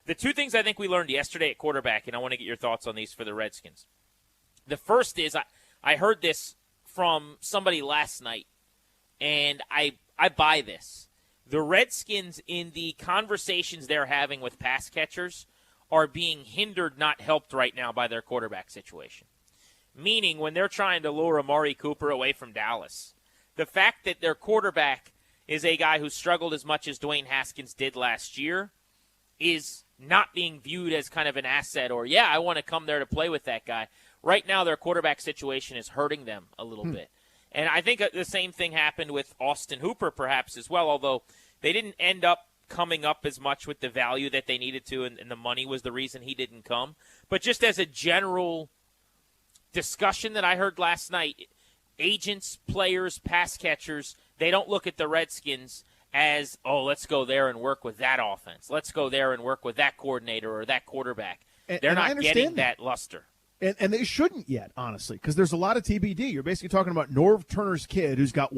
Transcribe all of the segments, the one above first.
The two things I think we learned yesterday at quarterback, and I want to get your thoughts on these for the Redskins. The first is I heard this from somebody last night, and I buy this. The Redskins, in the conversations they're having with pass catchers, are being hindered, not helped right now by their quarterback situation. Meaning, when they're trying to lure Amari Cooper away from Dallas, the fact that their quarterback is a guy who struggled as much as Dwayne Haskins did last year is not being viewed as kind of an asset or, yeah, I want to come there to play with that guy. Right now, their quarterback situation is hurting them a little bit. And I think the same thing happened with Austin Hooper perhaps as well, although they didn't end up coming up as much with the value that they needed to, and the money was the reason he didn't come. But just as a general discussion that I heard last night, agents, players, pass catchers, they don't look at the Redskins as, oh, let's go there and work with that offense. Let's go there and work with that coordinator or that quarterback. They're not getting that luster. And they shouldn't yet, honestly, because there's a lot of TBD. You're basically talking about Norv Turner's kid who's got,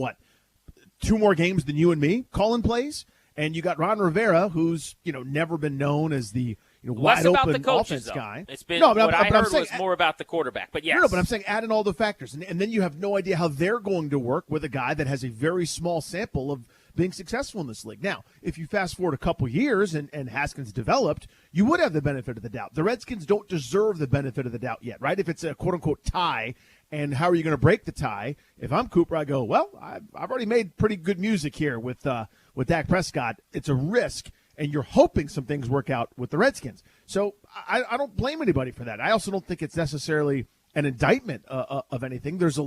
2 more games than you and me calling plays? And you got Ron Rivera, who's, never been known as the wide open offense guy. It's been what I heard was more about the quarterback. But yes. No, but I'm saying add in all the factors. And then you have no idea how they're going to work with a guy that has a very small sample of being successful in this league. Now, if you fast forward a couple years and Haskins developed, you would have the benefit of the doubt. The Redskins don't deserve the benefit of the doubt yet, right? If it's a quote-unquote tie, and how are you going to break the tie? If I'm Cooper, I go, well, I've already made pretty good music here with Dak Prescott. It's a risk, and you're hoping some things work out with the Redskins. So I don't blame anybody for that. I also don't think it's necessarily an indictment of anything. There's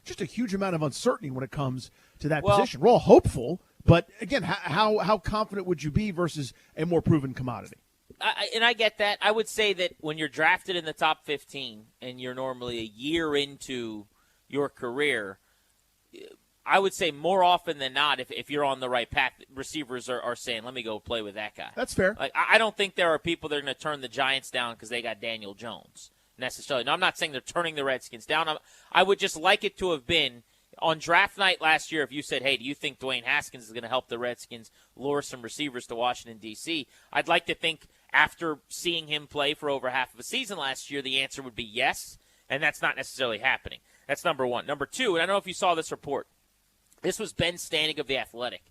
just a huge amount of uncertainty when it comes to that position. We're all hopeful, but again, how confident would you be versus a more proven commodity? And I get that. I would say that when you're drafted in the top 15 and you're normally a year into your career, I would say more often than not, if you're on the right path, receivers are saying, let me go play with that guy. That's fair. Like, I don't think there are people that are going to turn the Giants down because they got Daniel Jones necessarily. Now, I'm not saying they're turning the Redskins down. I would just like it to have been on draft night last year, if you said, hey, do you think Dwayne Haskins is going to help the Redskins lure some receivers to Washington, D.C., I'd like to think after seeing him play for over half of a season last year, the answer would be yes, and that's not necessarily happening. That's number one. Number two, and I don't know if you saw this report, this was Ben Standing of The Athletic,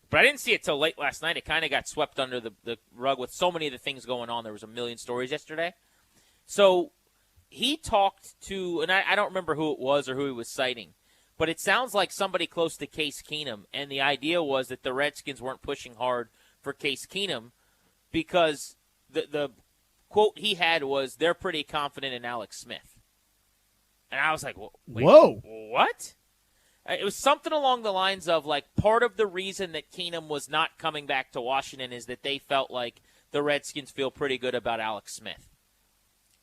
but I didn't see it till late last night. It kind of got swept under the rug with so many of the things going on. There was a million stories yesterday. So he talked to, and I don't remember who it was or who he was citing, but it sounds like somebody close to Case Keenum, and the idea was that the Redskins weren't pushing hard for Case Keenum because the quote he had was, they're pretty confident in Alex Smith. And I was like, wait, whoa, what? It was something along the lines of, like, part of the reason that Keenum was not coming back to Washington is that they felt like the Redskins feel pretty good about Alex Smith.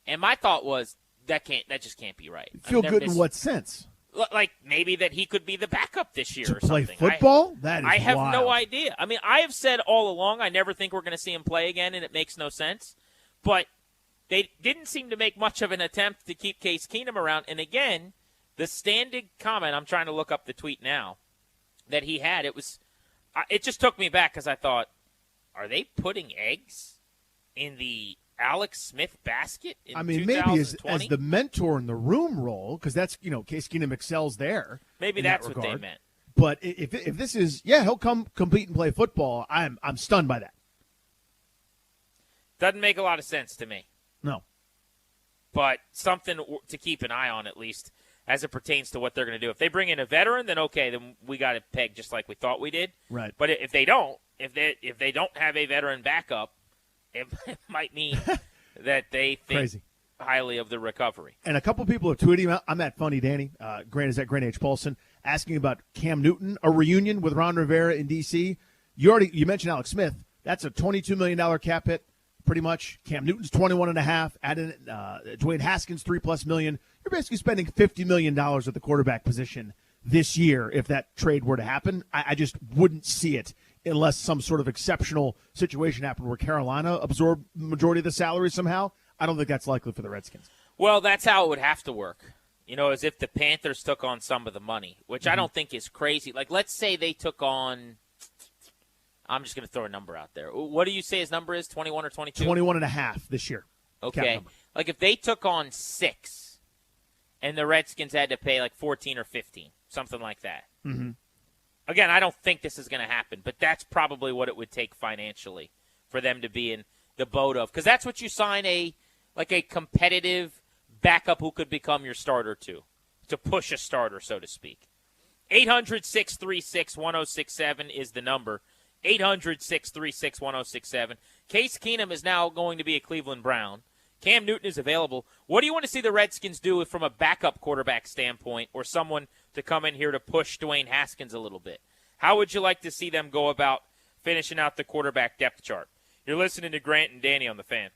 And my thought was, that just can't be right. Feel good in what sense? Like, maybe that he could be the backup this year to or something. Play football? That is I have wild. no idea. I mean, I have said all along I never think we're going to see him play again, and it makes no sense. But they didn't seem to make much of an attempt to keep Case Keenum around. And again, the Standing comment, I'm trying to look up the tweet now, that he had, it just took me back because I thought, are they putting eggs in the Alex Smith basket in 2020? Maybe as the mentor in the room role, because that's, Case Keenum excels there. Maybe that's what they meant. But if this is, he'll come compete and play football, I'm stunned by that. Doesn't make a lot of sense to me. No. But something to keep an eye on, at least, as it pertains to what they're going to do. If they bring in a veteran, then okay, then we got it pegged just like we thought we did. Right. But if they don't have a veteran backup, it might mean that they think Crazy. highly of the recovery. And a couple people are tweeting, I'm at Funny Danny, Grant is at Grant H. Paulsen, asking about Cam Newton, a reunion with Ron Rivera in D.C. You mentioned Alex Smith. That's a $22 million cap hit, pretty much. Cam Newton's $21.5. Add in Dwayne Haskins, $3+ million. You're basically spending $50 million at the quarterback position this year if that trade were to happen. I just wouldn't see it unless some sort of exceptional situation happened where Carolina absorbed the majority of the salary somehow. I don't think that's likely for the Redskins. Well, that's how it would have to work. As if the Panthers took on some of the money, which I don't think is crazy. Like, let's say they took on, I'm just going to throw a number out there. What do you say his number is, 21 or 22? 21.5 this year. Okay. Like if they took on 6 and the Redskins had to pay like 14 or 15, something like that. Mm-hmm. Again, I don't think this is going to happen, but that's probably what it would take financially for them to be in the boat of. Because that's what you sign a competitive backup who could become your starter to push a starter, so to speak. 800-636-1067 is the number. 800-636-1067. Case Keenum is now going to be a Cleveland Brown. Cam Newton is available. What do you want to see the Redskins do from a backup quarterback standpoint, or someone to come in here to push Dwayne Haskins a little bit? How would you like to see them go about finishing out the quarterback depth chart? You're listening to Grant and Danny on The Fan.